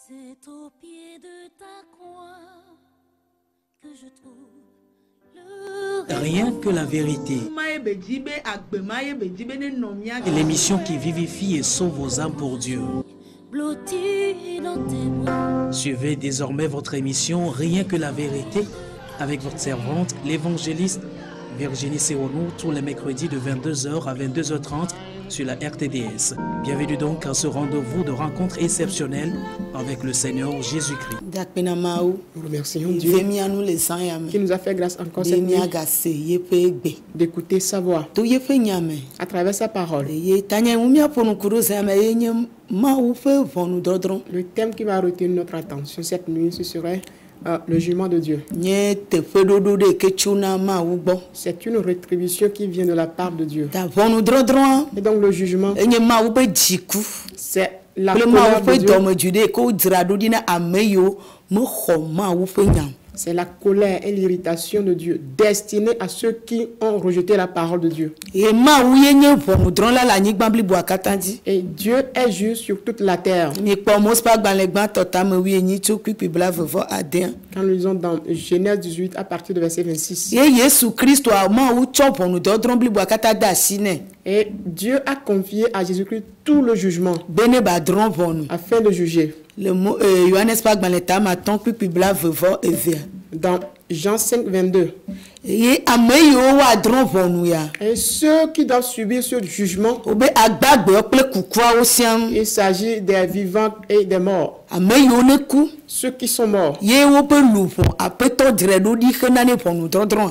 C'est au pied de ta croix que je trouve le Rien que la vérité. L'émission qui vivifie et sauve vos âmes pour Dieu. blotti dans tes bras. Suivez désormais votre émission Rien que la vérité avec votre servante, l'évangéliste Virginie Seonou, tous les mercredis de 22h à 22h30 sur la RTDS. Bienvenue donc à ce rendez-vous de rencontre exceptionnelle avec le Seigneur Jésus-Christ. Nous remercions Dieu qui nous a fait grâce encore cette nuit d'écouter sa voix à travers sa parole. Le thème qui va retenir notre attention cette nuit, ce serait le jugement de Dieu. C'est une rétribution qui vient de la part de Dieu. Et donc le jugement, c'est la colère de Dieu. C'est la colère et l'irritation de Dieu destinée à ceux qui ont rejeté la parole de Dieu. Et Dieu est juste sur toute la terre. Quand nous lisons dans Genèse 18 à partir de verset 26. Et Dieu a confié à Jésus-Christ tout le jugement afin de juger. Dans Jean 5, 22. Et ceux qui doivent subir ce jugement, il s'agit des vivants et des morts. Ceux qui sont morts.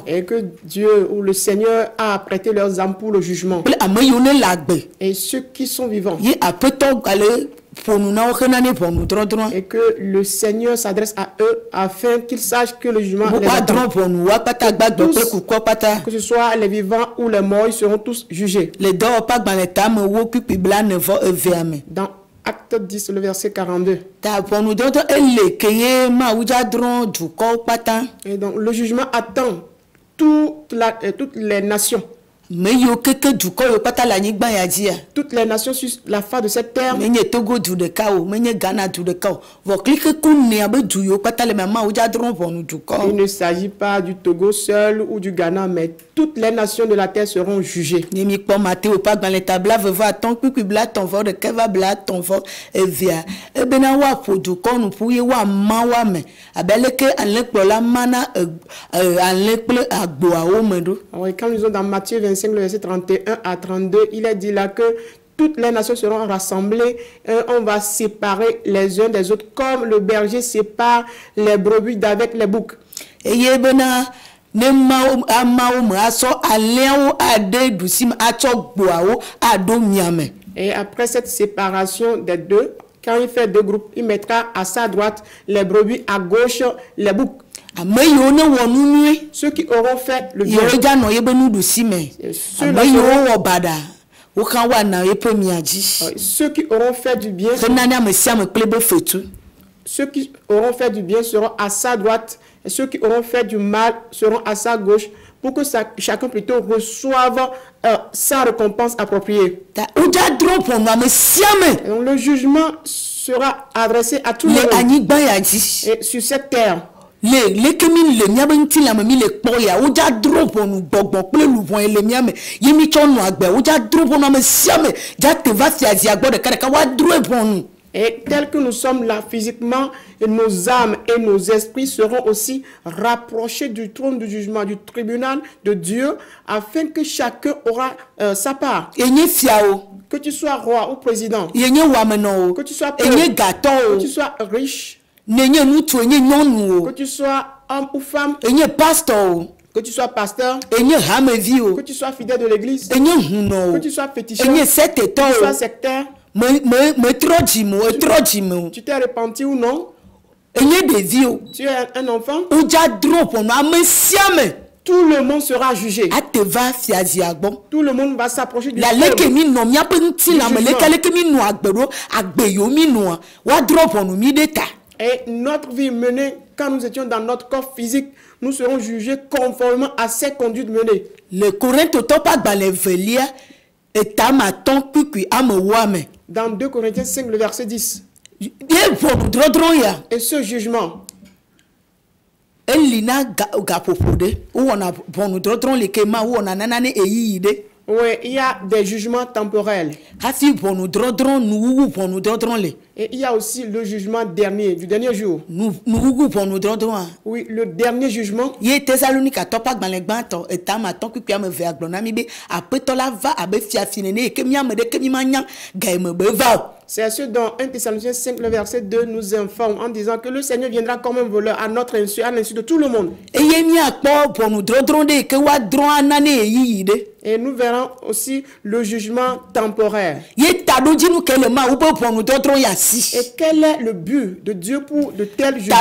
Et que Dieu ou le Seigneur a apprêté leurs âmes pour le jugement. Et ceux qui sont vivants. Et que le Seigneur s'adresse à eux afin qu'ils sachent que le jugement les attend. Que ce soit les vivants ou les morts, ils seront tous jugés. Dans Acte 10, le verset 42. Et donc le jugement attend toutes les nations. Toutes les nations sur la face de cette terre. Il ne s'agit pas du Togo seul ou du Ghana, mais toutes les nations de la terre seront jugées. Alors, quand nous sommes dans Matthieu 25, le verset 31 à 32, il est dit là que toutes les nations seront rassemblées, on va séparer les uns des autres, comme le berger sépare les brebis d'avec les boucs. Et après cette séparation des deux, quand il fait deux groupes, il mettra à sa droite les brebis, à gauche les boucs. Ceux qui auront fait le bien, ceux qui auront fait du bien, ceux qui auront fait du bien seront à sa droite, et ceux qui auront fait du mal seront à sa gauche, pour que chacun plutôt reçoive sa récompense appropriée. Et donc le jugement sera adressé à tout le monde. Et sur cette terre, et tel que nous sommes là physiquement, nos âmes et nos esprits seront aussi rapprochés du trône du jugement, du tribunal de Dieu, afin que chacun aura sa part. Que tu sois roi ou président, que tu sois pauvre, que tu sois riche, que tu sois homme ou femme, que tu sois pasteur, que tu sois fidèle de l'église, que tu sois féticheur, que tu sois sectaire, tu t'es repenti ou non, tu es un enfant, tout le monde sera jugé. Tout le monde va s'approcher du trône. Et notre vie menée, quand nous étions dans notre corps physique, nous serons jugés conformément à ces conduites menées. Dans 2 Corinthiens 5, le verset 10. Et ce jugement, oui, il y a des jugements temporels. Et il y a aussi le jugement dernier, du dernier jour. Oui, le dernier jugement. C'est ce dont 1 Thessaloniciens 5, le verset 2 nous informe en disant que le Seigneur viendra comme un voleur à notre insu, à l'insu de tout le monde. Et nous verrons aussi le jugement temporaire. Et quel est le but de Dieu pour de tels jugements?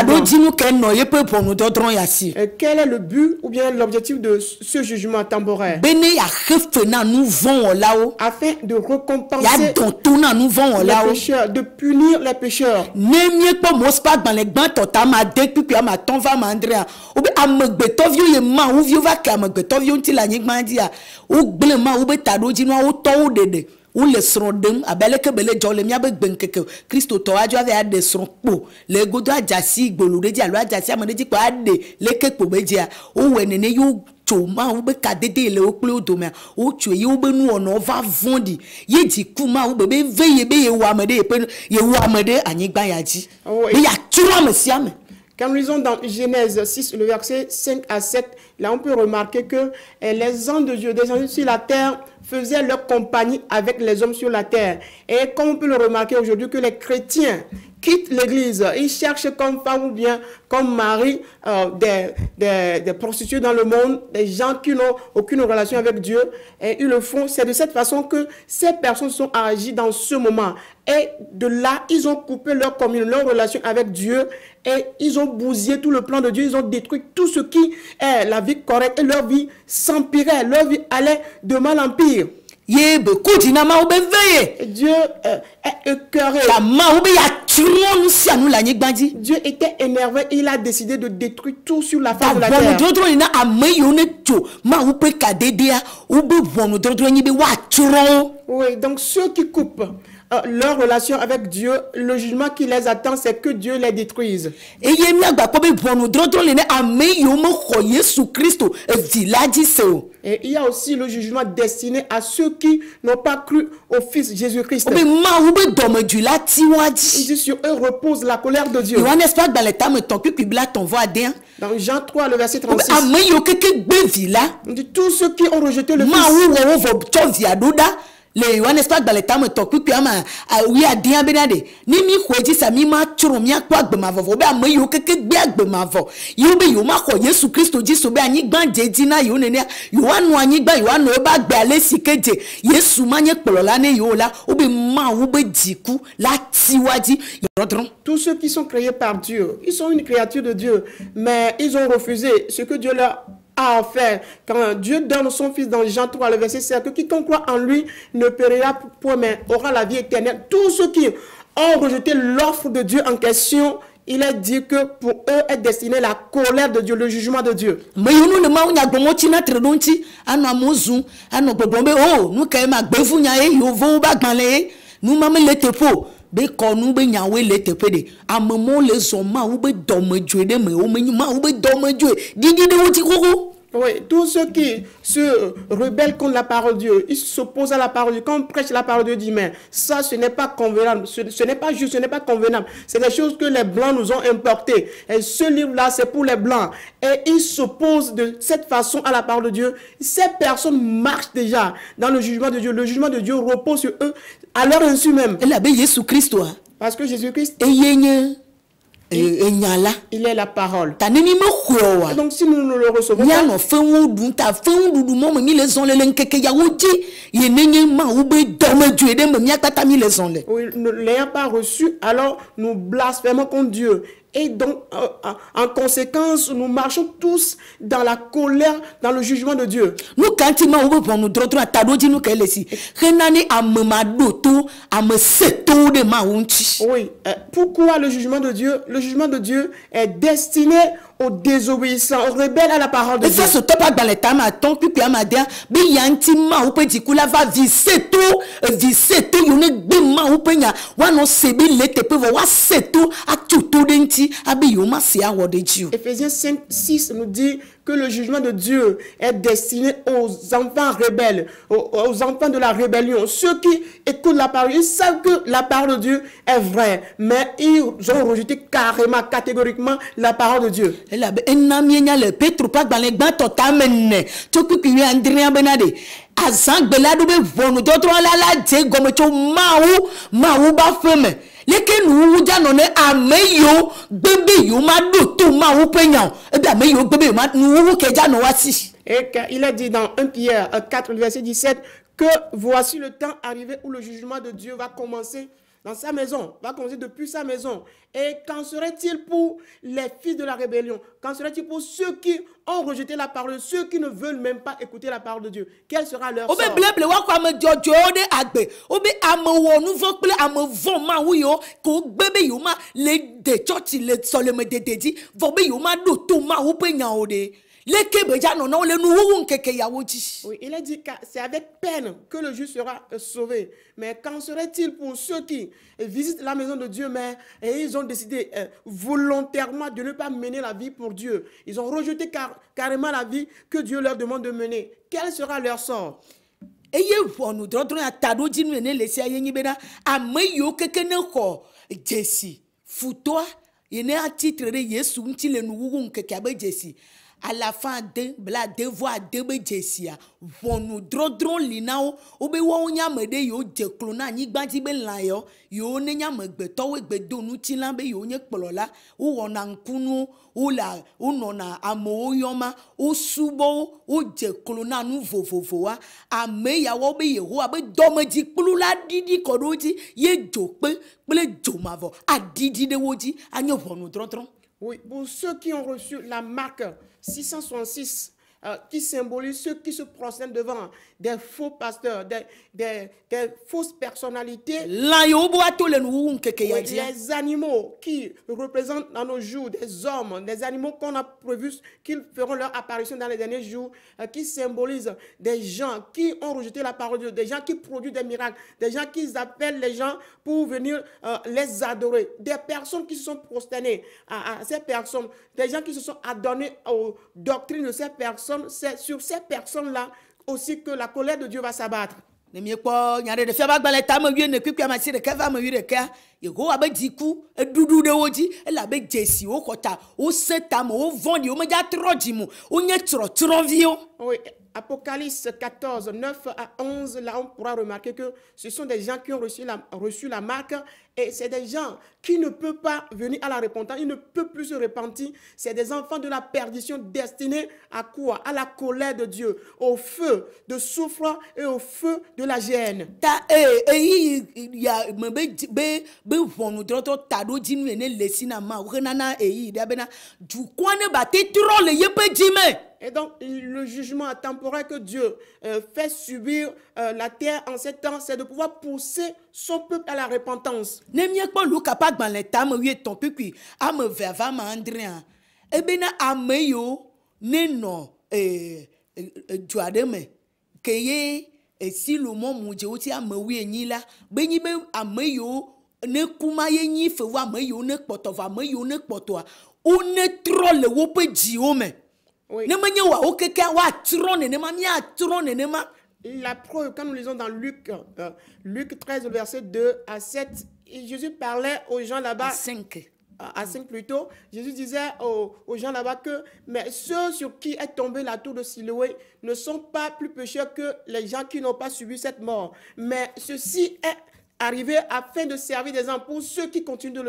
Et quel est le but ou bien l'objectif de ce jugement temporaire? Afin de récompenser les pécheurs, de punir les pécheurs. le srondem abeleke bele jole mia be gbenkeke Kristo to ajo ave ade sron po le godo ajasi gbolude di alo ajasi amade di pa ade leke po bejia o wenene yo choma o be kadede le o ple odomia o chu ye o be nu ono va vondi ye di kuma o be veye be ye wa amade ye wa amade anyigba yaji be ya chura mesiame. Quand nous lisons dans Genèse 6, le verset 5 à 7, là on peut remarquer que les anges de Dieu descendus sur la terre faisaient leur compagnie avec les hommes sur la terre. Et comme on peut le remarquer aujourd'hui que les chrétiens quittent l'église, ils cherchent comme femme ou bien comme mari des prostituées dans le monde, des gens qui n'ont aucune relation avec Dieu. Et ils le font. C'est de cette façon que ces personnes sont agies dans ce moment. Et de là, ils ont coupé leur communion, leur relation avec Dieu. Et ils ont bousillé tout le plan de Dieu. Ils ont détruit tout ce qui est la vie correcte. Et leur vie s'empirait. Leur vie allait de mal en pire. Et Dieu est écœuré. Dieu était énervé. Il a décidé de détruire tout sur la face de la terre. Oui, donc ceux qui coupent leur relation avec Dieu, le jugement qui les attend, c'est que Dieu les détruise. Et il y a aussi le jugement destiné à ceux qui n'ont pas cru au Fils Jésus-Christ. Il dit sur eux repose la colère de Dieu. Dans Jean 3, le verset 36. Il dit tous ceux qui ont rejeté le Fils. Le Yohanes pas dans les tames toku puis ama oui a dia benade ni mi khoji sa mi ma churu mi akwa gbema vovo be am yo keke gbe agbema vo yo be yo ma ko Yesu Kristo ji so be anyi gban jeji na yo ne yo anu anyi gba yo anu e ba gbe ale sikeje Yesu ma nye polola ne yo la o be ma wo be jiku la tiwaji yodron. Tous ceux qui sont créés par Dieu, ils sont une créature de Dieu, mais ils ont refusé ce que Dieu leur a offert. Quand Dieu donne son Fils dans Jean 3, le verset 7, que quiconque croit en lui ne périra point, mais aura la vie éternelle. Tous ceux qui ont rejeté l'offre de Dieu en question, il est dit que pour eux est destinée la colère de Dieu, le jugement de Dieu. Mais nous ne m'avons pas dit notre donti, à nos mousons, à nos bobombe, oh, nous quand même à bevunaye, yo vont bagmalé, nous m'avons les tepo. Be konu be nyawe le tepede amemo le zoma ou be domedjwe de me o menyuma ou be domedjwe didi de wuti koko. Oui, tous ceux qui se rebellent contre la parole de Dieu, ils s'opposent à la parole de Dieu. Quand on prêche la parole de Dieu, dit mais ça ce n'est pas convenable, ce n'est pas juste, ce n'est pas convenable. C'est des choses que les blancs nous ont importées. Et ce livre-là, c'est pour les blancs. Et ils s'opposent de cette façon à la parole de Dieu. Ces personnes marchent déjà dans le jugement de Dieu. Le jugement de Dieu repose sur eux à leur insu même. Parce que Jésus-Christ il est la parole. Donc si nous ne le recevons pas, oui, ne l'ayant pas reçu, alors nous blasphémons contre Dieu. Et donc, en conséquence, nous marchons tous dans la colère, dans le jugement de Dieu. Oui, pourquoi le jugement de Dieu? Le jugement de Dieu est destiné aux désobéissants, aux rebelles à la parole de et Dieu. ça se top pas dans les temps à ton puis à madia bi yantima ou peut dire la va visser tout yone bema ou penya wa no sebi lete pe wa seto a tutu denti abi yoma se a word Dieu. Éphésiens 5, 6 nous dit que le jugement de Dieu est destiné aux enfants rebelles, aux enfants de la rébellion. Ceux qui écoutent la parole, ils savent que la parole de Dieu est vraie, mais ils ont rejeté carrément, catégoriquement la parole de Dieu. Et là, enamienya le Petro pas dans les gants totalement. Tu peux que André Benade. Azang belado be vonu d'autres la je gomme cho maou ba femme. Leke nou ja none ameyo bébé yo ma do to maou pegnan. E bi ameyo bébé ma nou ke ja no wasi. Et il a dit dans 1 Pierre 4, verset 17, que voici le temps arrivé où le jugement de Dieu va commencer dans sa maison, va commencer depuis sa maison. Et qu'en serait-il pour les fils de la rébellion? Qu'en serait-il pour ceux qui ont rejeté la parole, ceux qui ne veulent même pas écouter la parole de Dieu? Quel sera leur sort? Obe bleble wa kwa me jojo de agbe. Obe amewo nouveau ple amevon ma wuyo ko bebe yo ma le de church le soleme de dedi vo be yo ma do to ma wo pe nya ode. Le kebeja non non le nou keke ya woji. Oui, il a dit que c'est avec peine que le juste sera sauvé. Mais qu'en serait-il pour ceux qui visitent la maison de Dieu, mais et ils ont décidé volontairement de ne pas mener la vie pour Dieu. Ils ont rejeté carrément la vie que Dieu leur demande de mener. Quel sera leur sort? Eye vonu drodron atado jinu ne lesi ayenyi bena ameyo keke ne ko Jesi futoa yene a titre de Yesu nti le nou keke abe Jesi. À la fin de bla devoir de bejesia vonu drodron linao obe wo nya mede yo je klona ni gbanti be lan yo ne nya megbeto we gbedo nu ti lan be yo nye kpolola wo wona nkunu o la o nona amo yoma o subo o je klona nu vovovoa ame ya wo be Yehowa be domeji kplula didi kodoji ye jope ple jomavo adidi de woji anyo vonu drodron. Oui, pour ceux qui ont reçu la marque 666, qui symbolise ceux qui se prosternent devant des faux pasteurs, des fausses personnalités. Les animaux qui représentent dans nos jours des hommes, des animaux qu'on a prévu qu'ils feront leur apparition dans les derniers jours, qui symbolisent des gens qui ont rejeté la parole de Dieu, des gens qui produisent des miracles, des gens qui appellent les gens pour venir les adorer, des personnes qui se sont prosternées à ces personnes, des gens qui se sont adonnés aux doctrines de ces personnes. C'est sur ces personnes-là aussi que la colère de Dieu va s'abattre. Ne mi ko nyare de fiaba gbale ta mo wie ne kwikwa ma sire ka va mo yire ka Yehowa be diku edudu de woji e la be Jesi o kota o seta mo o vondi o me ja troji mo o nye tro vio. Oui, Apocalypse 14, 9 à 11, là on pourra remarquer que ce sont des gens qui ont reçu la marque et c'est des gens qui ne peuvent pas venir à la repentance, ils ne peuvent plus se repentir. C'est des enfants de la perdition destinés à quoi? À la colère de Dieu, au feu de soufre et au feu de la gêne. Ta ya me be vonu droto tado jinu ne lesina ma o nana da bena du kwane ba te tro le yepe jime. Et donc, le jugement temporaire que Dieu fait subir la terre en ces temps, c'est de pouvoir pousser son peuple à la repentance. Ne mieux pas Luka pas dans les tam oui ton peuple ame verva ma Andrea. E bena ameyo ne no juademe keye si le mot muje oti amewi enyi la benyi be ameyo ne kuma ye nyi fe wa ameyo ne kpoto va ameyo ne kpoto o ne tro le wo pe ji o me. Oui. La preuve, quand nous lisons dans Luc 13, verset 2 à 7, Jésus parlait aux gens là-bas. À 5 plutôt, Jésus disait aux gens là-bas que mais ceux sur qui est tombée la tour de Siloé ne sont pas plus pécheurs que les gens qui n'ont pas subi cette mort. Mais ceci est arrivé afin de servir des gens pour ceux qui continuent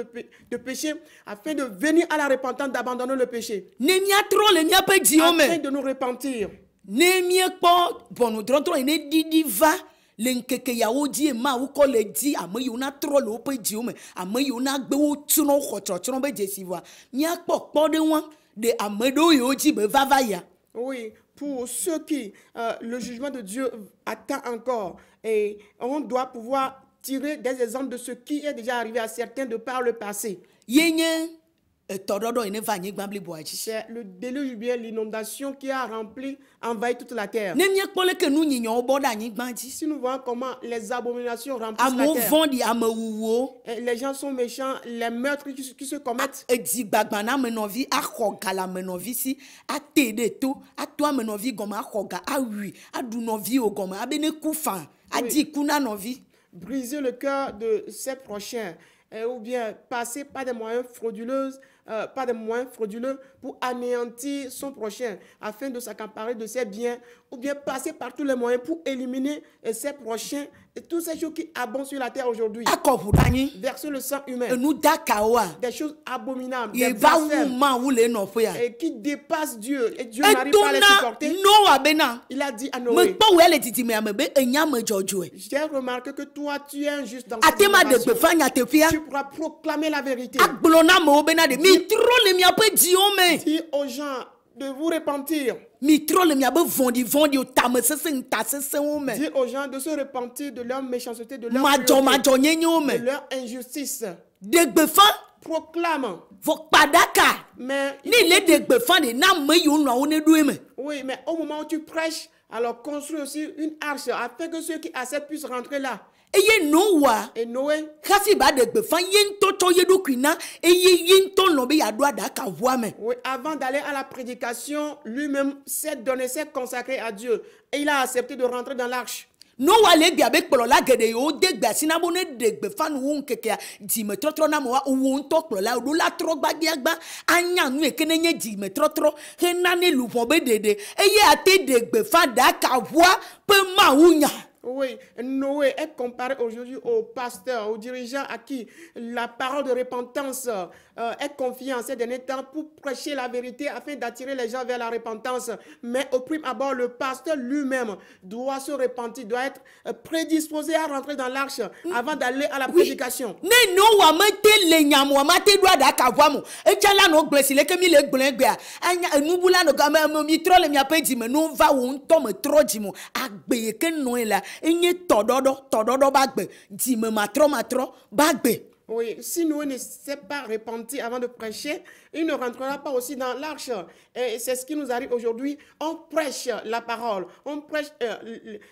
de pécher, afin de venir à la repentance, d'abandonner le péché. Afin de nous repentir. Lenkeke ya oji ma uko le di ameyo na tro le ope ji ome ameyo na gbe wo tuno khotro be Jesi wa nya popo de won de amedo yo ji be vava ya. Oui, pour ceux qui le jugement de Dieu attend encore et on doit pouvoir tirer des exemples de ce qui est déjà arrivé à certains de par le passé. Yenye Tɔɖɔɖɔ yi ne va anyigba bliboa dzi. C'est le déluge, bien l'inondation qui a envahi toute la terre. Ne míekpɔ leke nu nyinyawo bɔ ɖe anyigba dzi. Si nous voyons comment les abominations remplissent Amewo la terre, vɔ̃ɖi, amewuwuwo. et les gens sont méchants, les meurtres qui se commettent, Edzigbagba na amenɔvi, axɔ ga le amenɔvi si, ate ɖe to, ato amenɔvi gɔme, axɔ ga, awui, aɖu nɔviwo gɔme, abe ne ku fã, adi ku na nɔvi. briser le cœur de ses prochains, ou bien passer par des moyens frauduleux, pour anéantir son prochain afin de s'accaparer de ses biens, ou bien passer par tous les moyens pour éliminer ses prochains et toutes ces choses qui abondent sur la terre aujourd'hui. Akɔ ʋu ɖe anyi. Verser le sang humain, Enu dakawoa. des choses abominables, des Yeva wu blasphèmes, Mawu le nɔƒea. et qui dépassent Dieu, et Dieu n'arrive pas à les Etona supporter. Noa bena. Il a dit à Noé, Mekpɔ wo le didime ame be enya me dzɔdzɔe. j'ai remarqué que toi tu es injuste dans cette Atema de génération. gbefa nyateƒea. Tu pourras proclamer la vérité. Agblɔ na amewo bena de mi trɔ le miaƒe dziwo me. Dis aux gens de vous repentir. Mi trɔ le miaƒe vɔ̃ɖivɔ̃ɖiwo tame sesẽ ŋuta sesẽwo me. Dis aux gens de se repentir de leur méchanceté, de leur cruauté, Madzɔmadzɔnyenyewo de me. leur injustice. De gbefa Proclame. vɔ kpaɖaka. Mais, Ne le de gbefa de na ame yiwo nɔa wo ne ɖoe me. oui, mais au moment où tu prêches, alors construis aussi une arche afin que ceux qui acceptent puissent rentrer là. Eye Noa. Et Noé, Hafi ba de gbefa ye ŋutɔ tsɔ ye ɖokui na eye ye ŋutɔ lɔ be yeaɖo aɖaka ʋua me. oui, avant d'aller à la prédication, lui-même s'est donné, s'est consacré à Dieu. Et il a accepté de rentrer dans l'arche. Noa le gbia be kplɔla geɖe yiwo de gbe asi na bo ne ɖe gbefa nu wo ŋkekea dzimetrɔtrɔ na mewoa wo ŋutɔ kplɔla wo la trɔ gbagbiagba anya nu yike ne nye dzimetrɔtrɔ hena ne luʋɔ be ɖeɖe eye ate ɖe gbefa ɖaka ʋua pe Mawu nya. Oui, Noé est comparé aujourd'hui au pasteur, au dirigeant à qui la parole de repentance est confiée en ces derniers temps pour prêcher la vérité afin d'attirer les gens vers la repentance. Mais au prime abord, le pasteur lui-même doit se repentir, doit être prédisposé à rentrer dans l'arche avant d'aller à la prédication. Ne Noa mete le nyamoa mate ɖo aɖaka ʋua mo etsa la nɔ gblẽ si leke mi le gblẽ gbea anya enubula nɔ game mi trɔ le miaƒe dzime no va wo ŋutɔ me trɔ dzimo agbe yike nɔe la enye tɔɖɔɖɔ ba gbe dzime matrɔ ba gbe. Oui, si Noé ne s'est pas repenti avant de prêcher, il ne rentrera pas aussi dans l'arche. Et c'est ce qui nous arrive aujourd'hui. On prêche la parole, on prêche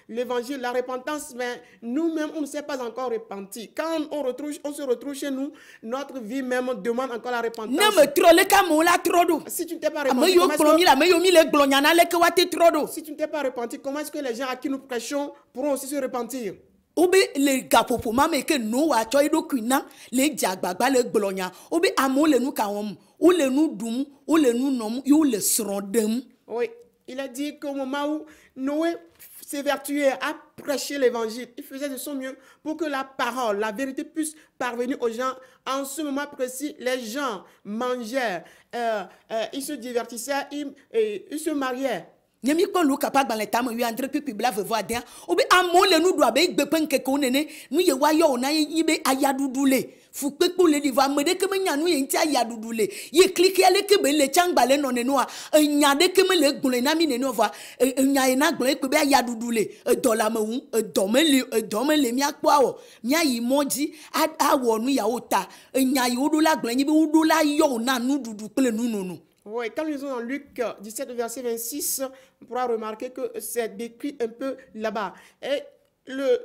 l'évangile, la repentance, mais nous-mêmes, on ne s'est pas encore repenti. Quand on se retrouve chez nous, notre vie même demande encore la repentance. Ne me trɔ leke amewo la trɔ ɖo. Si tu ne t'es pas Ame repenti, yiwo kplɔ mi le ame yiwo mi le gblɔ nya na leke wa te trɔ ɖo. si tu ne t'es pas repenti, comment est-ce que les gens à qui nous prêchons pourront aussi se repentir? Wobe le gaƒoƒo ma me ke Noa tsɔ eɖokui na le dze agbagba le gblɔ nya wobe amewo le nu ka wɔm wole nu ɖum wole nu nɔm ye wole srɔ̃ ɖem. Oui, il a dit qu'au moment où Noé s'évertuait à prêcher l'évangile, il faisait de son mieux pour que la parole, la vérité puisse parvenir aux gens. En ce moment précis, les gens mangeaient, ils se divertissaient, ils se mariaient. Nye mi kpɔ lu kapa gbalẽ tame wi andre pipi bla vevo adea wobe amewo le nu ɖu abe egbe ƒe ŋkekewo nene nu ye woayɔ wo na ye be ayaɖuɖu le fukpekpe le ɖivo ame ɖeke menya nu ye ŋuti ayaɖuɖu le ye klikia leke be le tsangba le nɔ nenea enya ɖeke me le gblɔe na mi nenea vɔa enya ye na gblɔe kpe be ayaɖuɖu le edɔ le ame wu edɔ me le miakpɔ awɔ miayi mɔ dzi awɔ nu yawo ta enya yi woɖo la gblɔe nyi be woɖo la yɔ wo na nuɖuɖu kple nunono. Oui, quand nous lisons dans Luc 17, verset 26, on pourra remarquer que c'est décrit un peu là-bas. Et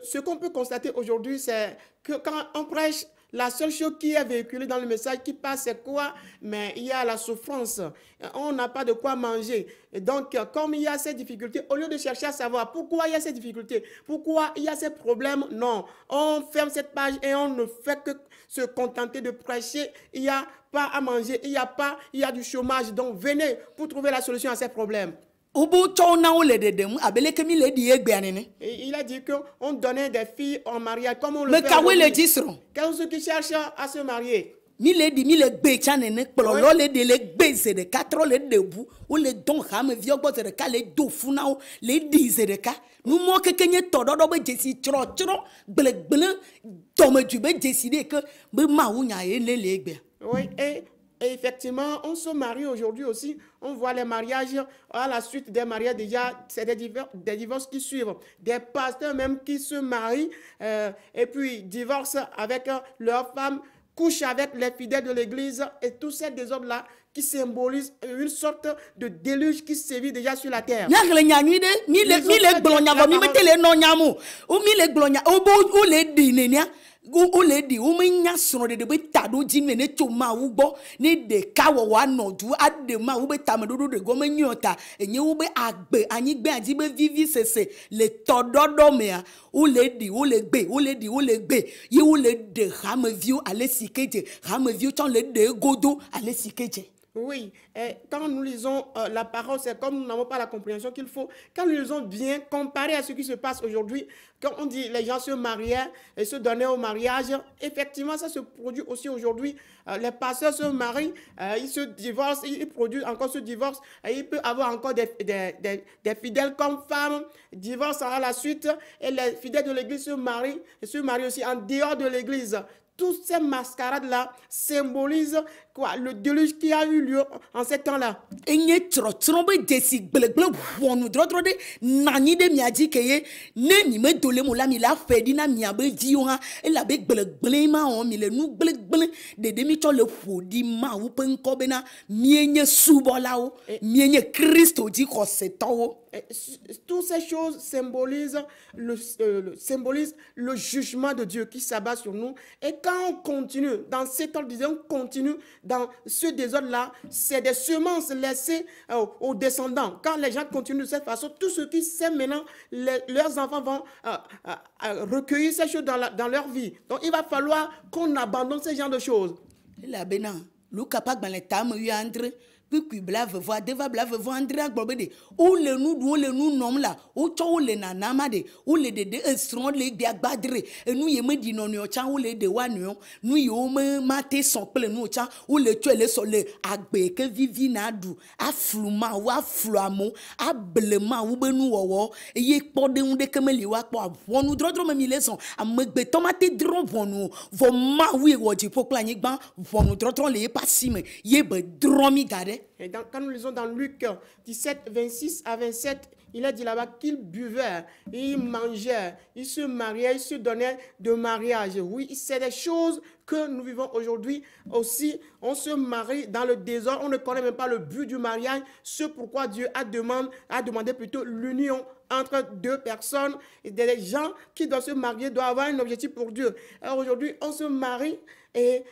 ce qu'on peut constater aujourd'hui, c'est que quand on prêche, la seule chose qui est véhiculée dans le message qui passe, c'est quoi? Mais il y a la souffrance. On n'a pas de quoi manger. Et donc, comme il y a ces difficultés, au lieu de chercher à savoir pourquoi il y a ces difficultés, pourquoi il y a ces problèmes, non. On ferme cette page et on ne fait que se contenter de prêcher. Il n'y a pas à manger, il y a du chômage. Donc, venez pour trouver la solution à ces problèmes. Et il a dit qu'on donnait des filles en mariage comme on le fait aujourd'hui. Quels sont ceux qui cherchent à se marier? Mi le di mi le gbe tsa nene kplɔlɔ le de le gbe ze ɖeka trɔ le ɖebu wole dɔn hameviwo gbɔ ze ɖeka le do fu na wo le ɖi ze ɖeka numɔ keke nye tɔɖɔɖɔ be dzesi tsrɔtsrɔ gbelegble dɔmedzoe be dzesi ɖe ke be Mawu nya ye le egbea. Oui, et effectivement, on se marie aujourd'hui aussi. On voit les mariages, à la suite des mariages déjà, c'est des divorces qui suivent. Des pasteurs même qui se marient et puis divorcent avec leur femme couche avec les fidèles de l'église et tous ces désordres-là qui symbolisent une sorte de déluge qui sévit déjà sur la terre. O lady o me nya soro de be tado ji me ne choma wo gbo ne de ka wo wa nodu ade ma wo be tamedodo de go me nyota enye wo be agbe anyigbe aji be vivi sese le tododo me a o lady o le gbe o lady o le gbe ye o le de ha me viu ale sikeje ha me viu ton le de godo ale sikeje. Oui, et quand nous lisons la parole, c'est comme nous n'avons pas la compréhension qu'il faut. Quand nous lisons bien, comparé à ce qui se passe aujourd'hui, quand on dit les gens se mariaient et se donnaient au mariage, effectivement, ça se produit aussi aujourd'hui. Les pasteurs se marient, ils se divorcent, ils produisent encore ce divorce. Et il peut y avoir encore des fidèles comme femmes, divorcent à la suite, et les fidèles de l'église se marient aussi en dehors de l'église. Toutes ces mascarades-là symbolisent quoi? Le déluge qui a eu lieu en ces temps-là. Et nous nani de miaji keye ne mi me dole mo la mi la fedi na mi abe di o ha e la be gbele ma on mi le nu gbele de mi to le fodi ma wo pe nko be na mienye subola o mienye Christo di ko seton. Toutes ces choses symbolisent le jugement de Dieu qui s'abat sur nous. Et quand on continue dans cet ordre, on continue dans ce désordre-là, c'est des semences laissées aux descendants. Quand les gens continuent de cette façon, tout ce qui sème maintenant, leurs enfants vont recueillir ces choses dans leur vie. Donc il va falloir qu'on abandonne ce genre de choses. La bena, le capable dans les tames yuandre. Puis blave voir deva blave voir Andrea Gbobede ou le nous nom là ou to le nanama de ou le de instrument le bi agbadre et nous yeme di non yo chan ou le de wanu nous yo me maté son ple nous chan ou le tu le so le agbe ke vivi na du afluma wa fluamo ablema ou be nous wo ye pode un de kemeli wa po wonu drodro me mi leson amegbe tomate dro wonu vo ma wi wo di pokla ni gban wonu drodro le pas si me ye be dromi gade. Et quand nous lisons dans Luc 17, 26 à 27, il a dit là-bas qu'il buvait, il mangeait, il se mariait, il se donnait de mariage. Oui, c'est des choses que nous vivons aujourd'hui aussi. On se marie dans le désordre, on ne connaît même pas le but du mariage. C'est pourquoi Dieu a demandé plutôt l'union entre deux personnes. Et des gens qui doivent se marier doivent avoir un objectif pour Dieu. Alors aujourd'hui, on se marie et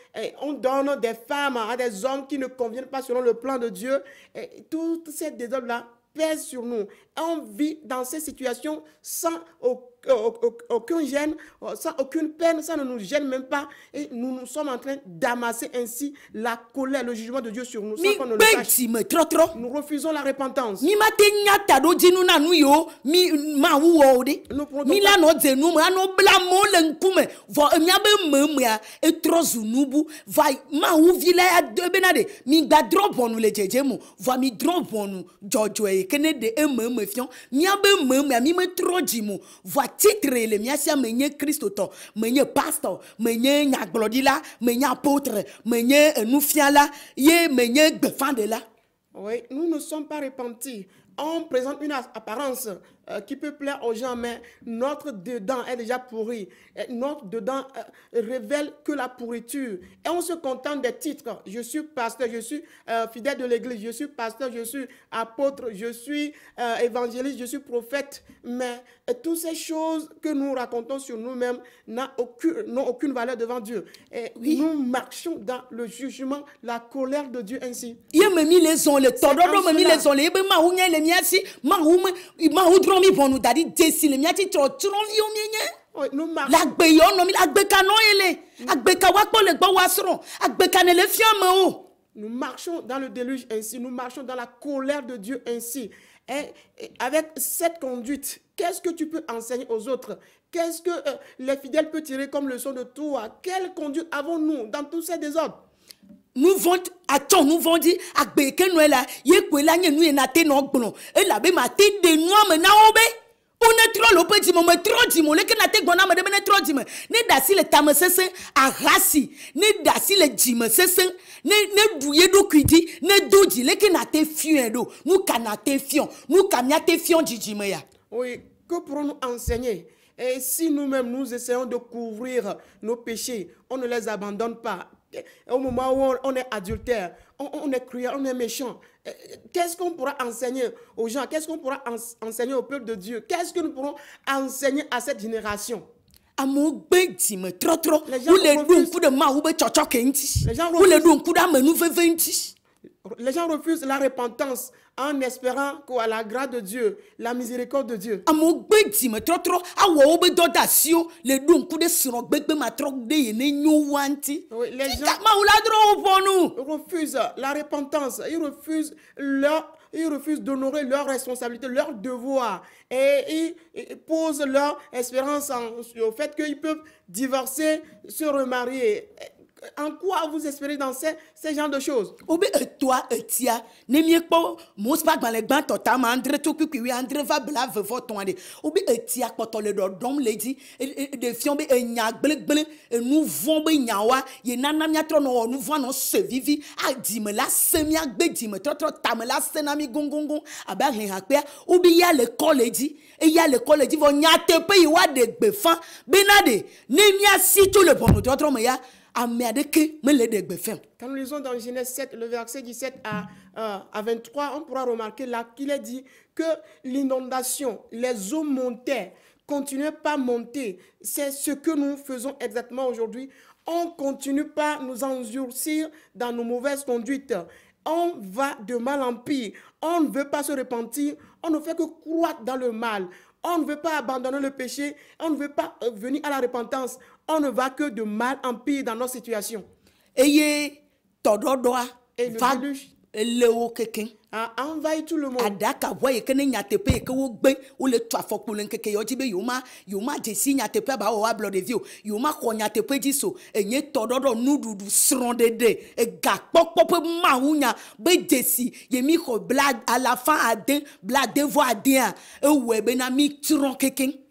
on donne des femmes à des hommes qui ne conviennent pas selon le plan de Dieu. Et toutes ces désordres-là pèsent sur nous. Et on vit dans ces situations sans aucun gêne, sans aucune peine, ça ne nous gêne même pas. Et nous sommes en train d'amasser ainsi la colère, le jugement de Dieu sur nous. Sans qu'on ne le sache. Nous refusons la repentance. Nous titre le miasia menye Christo to menye pastor menye nyaglodila menye apôtre menye nufiala ye menye gbefandela. Oui, nous ne sommes pas repentis. On présente une apparence qui peut plaire aux gens, mais notre dedans est déjà pourri. Et notre dedans révèle que la pourriture. Et on se contente des titres. Je suis pasteur, je suis fidèle de l'église, je suis pasteur, je suis apôtre, je suis évangéliste, je suis prophète. Mais toutes ces choses que nous racontons sur nous-mêmes n'ont aucune valeur devant Dieu. Et oui, nous marchons dans le jugement, la colère de Dieu ainsi. Mi bonu dadi desi le miati tro tronvi o mienye nous marchons la gbe yo no mi agbeka no ele agbeka wa po le gbo wa soro agbeka ne le fiame o. Nous marchons dans le déluge ainsi, nous marchons dans la colère de Dieu ainsi. Et avec cette conduite, qu'est-ce que tu peux enseigner aux autres? Qu'est-ce que les fidèles peuvent tirer comme leçon de toi? Quelle conduite avons-nous dans tous ces désordres? Nous vont dire agbeke no la ye kwela nye nu na te no gbon e la be ma te de nu am na obe on est trop le petit mo trop di mo le ke na te gbon na me de me trop di me ne da si le tame sese arasi ne da si le di me sese ne douye do kwidi ne doji le ke na te fien do nous ka na te fion nous ka mia te fion di me ya. Oui, que pourrons-nous enseigner? Et si nous-mêmes nous essayons de couvrir nos péchés, on ne les abandonne pas. Au moment où on est adultère, on est cruel, on est méchant, qu'est-ce qu'on pourra enseigner aux gens? Qu'est-ce qu'on pourra enseigner au peuple de Dieu? Qu'est-ce que nous pourrons enseigner à cette génération? Les gens Les gens refusent la repentance en espérant qu'à la grâce de Dieu, la miséricorde de Dieu. Oui, les gens refusent la repentance, ils refusent d'honorer leurs responsabilités, leurs devoirs. Et ils posent leur espérance au fait qu'ils peuvent divorcer, se remarier. En quoi vous espérez dans ces genres de choses? Quand nous lisons dans Genèse 7, le verset 17 à 23, on pourra remarquer là qu'il est dit que l'inondation, les eaux montaient, continuaient pas à monter. C'est ce que nous faisons exactement aujourd'hui. On ne continue pas à nous endurcir dans nos mauvaises conduites. On va de mal en pire. On ne veut pas se repentir. On ne fait que croître dans le mal. On ne veut pas abandonner le péché. On ne veut pas venir à la repentance. On ne va que de mal en pire dans nos situations. Et le déluge a envahi tout le monde.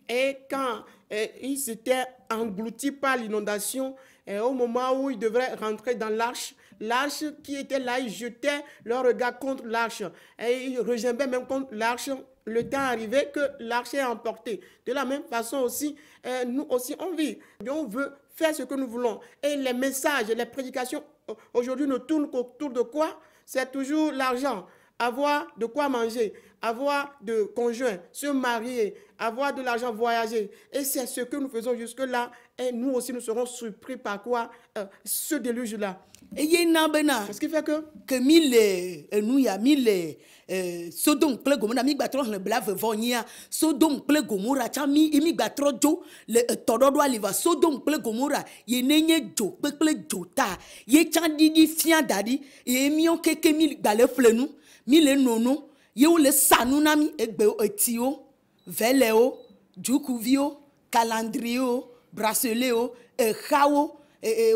Et quand ils s'étaient engloutis par l'inondation, au moment où ils devraient rentrer dans l'arche qui était là, ils jetaient leur regard contre l'arche et ils regimbaient même contre l'arche. Le temps arrivait que l'arche est emportée. De la même façon aussi, nous aussi on vit. On veut faire ce que nous voulons. Et les messages, les prédications aujourd'hui ne tournent qu'autour de quoi? C'est toujours l'argent. Avoir de quoi manger, avoir de conjoints, se marier, avoir de l'argent, voyager. Et c'est ce que nous faisons jusque-là. Et nous aussi, nous serons surpris par quoi? Ce déluge-là. Ce qui fait que Sodome kple Gomora mi gbatro hle blave vonia Sodome kple Gomora cha mi gbatro dzo le tododo aliva Sodome kple Gomora ye nenye dzo kple dzota ye cha didi fia dadi ye mi on keke mi gbale flenu mi le nono ye o le sanu na mi egbe etio veleo djukuvio calendrio bracelet echawo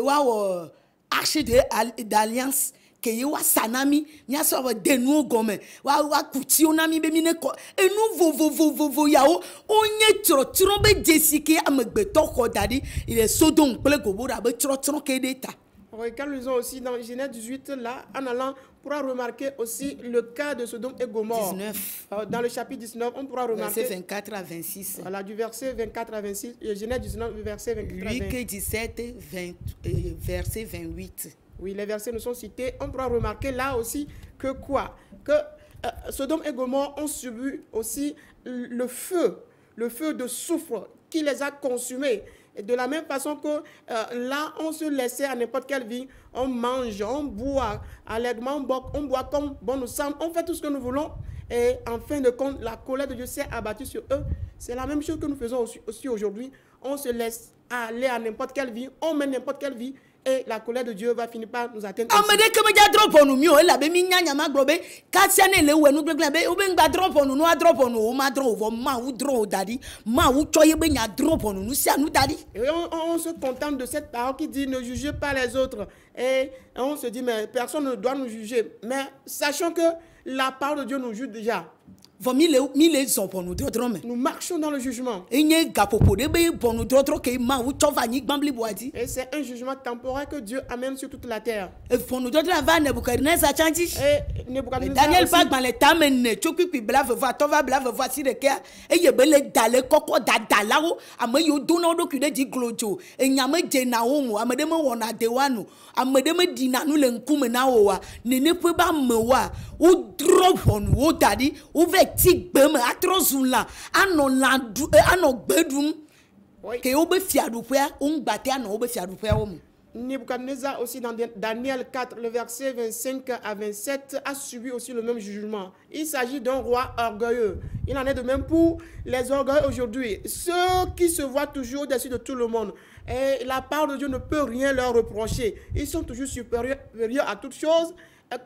wa arche d'alliance que ye wa sanami nya so wa denu gome wa kuti onami be mi ne ko enu vovo yawo onye tro be jesike amegbeto ko dadi il est Sodome kple Gomora be tro ke deta. Quand nous lisons aussi dans Genèse 18 là en allant on pourra remarquer aussi le cas de Sodome et Gomorrhe. 19. Dans le chapitre 19, on pourra remarquer verset 24 à 26. Voilà, du verset 24 à 26, Genèse 19, verset 24 à 26. Luc 17, verset 28. Oui, les versets nous sont cités. On pourra remarquer là aussi que quoi? Que Sodome et Gomorrhe ont subi aussi le feu de soufre qui les a consumés. Et de la même façon que là, on se laissait à n'importe quelle vie, on mange, on boit, allègrement on boit comme bon nous semble, on fait tout ce que nous voulons. Et en fin de compte, la colère de Dieu s'est abattue sur eux. C'est la même chose que nous faisons aussi aujourd'hui. On se laisse aller à n'importe quelle vie, on met n'importe quelle vie. Et la colère de Dieu va finir par nous atteindre. Amede que me ja drop on mi o la be mi nyanya ma grobe katia ne le we nu gbegbe be o be ngba drop on nu a drop on o ma drop o ma wu drop dadi ma wu choye be nya drop on nu si anu dadi. Et on se contente de cette parole qui dit ne jugez pas les autres. Et on se dit mais personne ne doit nous juger. Mais sachant que la parole de Dieu nous juge déjà. Nous marchons dans le jugement. Et c'est un jugement temporaire que Dieu amène sur toute la terre. Et Daniel parle dans les tamene, chokupi blave voici le cas. Et ye bele dale koko dadalao, amayo dono kude di glojo. Et nyame jenaomo, amademe wona dewanu, amademe dinanu lenkume naowa, ne peut pas mewa, ou drop on, ou dadi, ou vectic beme, atrozula, anon landu, anon bedroom, que obe fiadupea, bate anon obe fiadupea homo. Nebuchadnezzar aussi dans Daniel 4, le verset 25 à 27, a subi aussi le même jugement. Il s'agit d'un roi orgueilleux. Il en est de même pour les orgueilleux aujourd'hui. Ceux qui se voient toujours au-dessus de tout le monde. Et la parole de Dieu ne peut rien leur reprocher. Ils sont toujours supérieurs à toutes choses.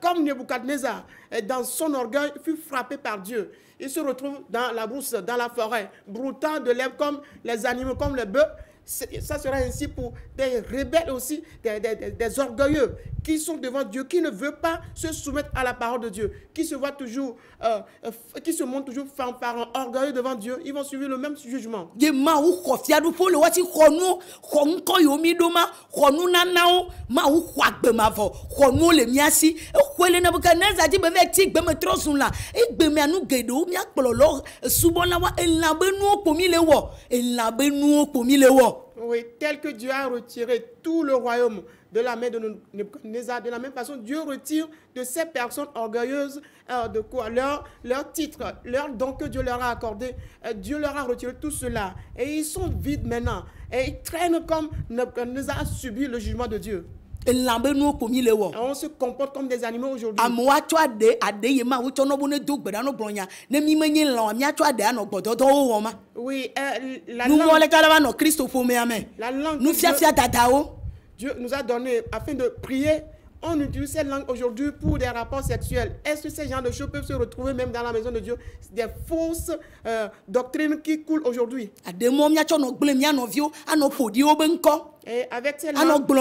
Comme Nebuchadnezzar, dans son orgueil, fut frappé par Dieu. Il se retrouve dans la brousse, dans la forêt, broutant de l'herbe comme les animaux, comme les bœufs. Ça sera ainsi pour des rebelles aussi, des orgueilleux qui sont devant Dieu, qui ne veulent pas se soumettre à la parole de Dieu, qui se voient toujours, qui se montrent toujours fanfarons, orgueilleux devant Dieu. Ils vont suivre le même jugement. Oui, tel que Dieu a retiré tout le royaume de la main de Nebuchadnezzar, de la même façon, Dieu retire de ces personnes orgueilleuses de quoi leur titre, leur don que Dieu leur a accordé. Dieu leur a retiré tout cela. Et ils sont vides maintenant. Et ils traînent comme Nebuchadnezzar a subi le jugement de Dieu. On se comporte comme des animaux aujourd'hui. Oui, la langue Dieu nous a donné afin de prier. On utilise cette langue aujourd'hui pour des rapports sexuels. Est-ce que ces gens de choses peuvent se retrouver même dans la maison de Dieu? Des fausses doctrines qui coulent aujourd'hui. Et avec ces langues, on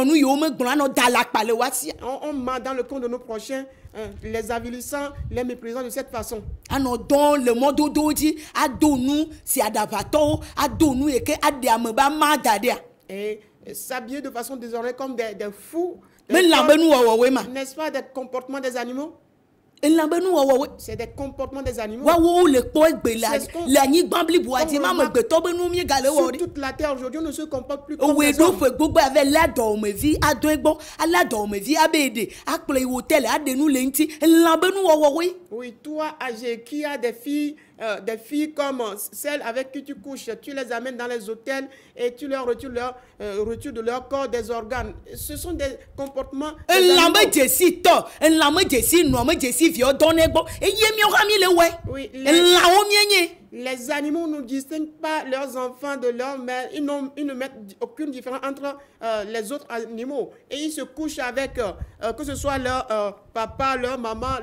ment dans le compte de nos prochains, les avilissant, les méprisant de cette façon. Et s'habiller de façon désormais comme des fous. N'est-ce pas des comportements des animaux? C'est des comportements des animaux. Sur toute la terre aujourd'hui, on ne se comporte plus comme des hommes. Oui, toi âgé qui a des filles comme celles avec qui tu couches, tu les amènes dans les hôtels et tu leur retires de leur corps des organes. Ce sont des comportements des oui, les animaux ne distinguent pas leurs enfants de leurs mères. Ils ne mettent aucune différence entre les autres animaux. Et ils se couchent avec, que ce soit leur papa, leur maman,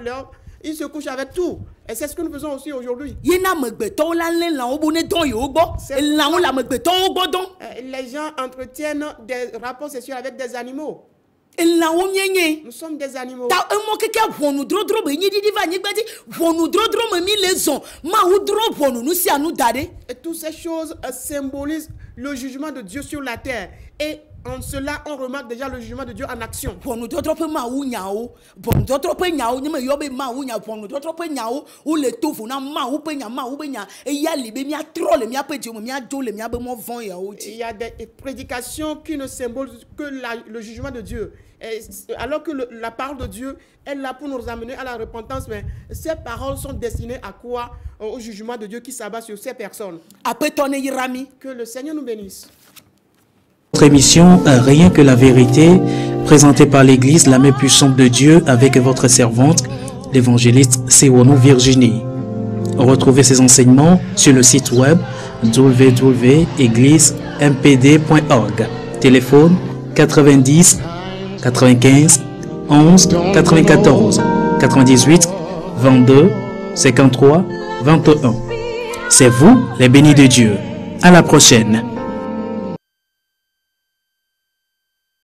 ils se couchent avec tout. Et c'est ce que nous faisons aussi aujourd'hui. Les gens entretiennent des rapports sexuels avec des animaux. Nous sommes des animaux. Et toutes ces choses symbolisent le jugement de Dieu sur la terre. Et en cela, on remarque déjà le jugement de Dieu en action. Il y a des prédications qui ne symbolisent que le jugement de Dieu. Alors que la parole de Dieu est là pour nous amener à la repentance, mais ces paroles sont destinées à quoi? Au jugement de Dieu qui s'abat sur ces personnes. Que le Seigneur nous bénisse. Notre émission Rien que la vérité, présentée par l'Église La Main Puissante de Dieu avec votre servante, l'évangéliste Sewono Virginie. Retrouvez ces enseignements sur le site web www.égliseMPD.org. Téléphone 90 95 11 94 98 22 53 21. C'est vous les bénis de Dieu. À la prochaine.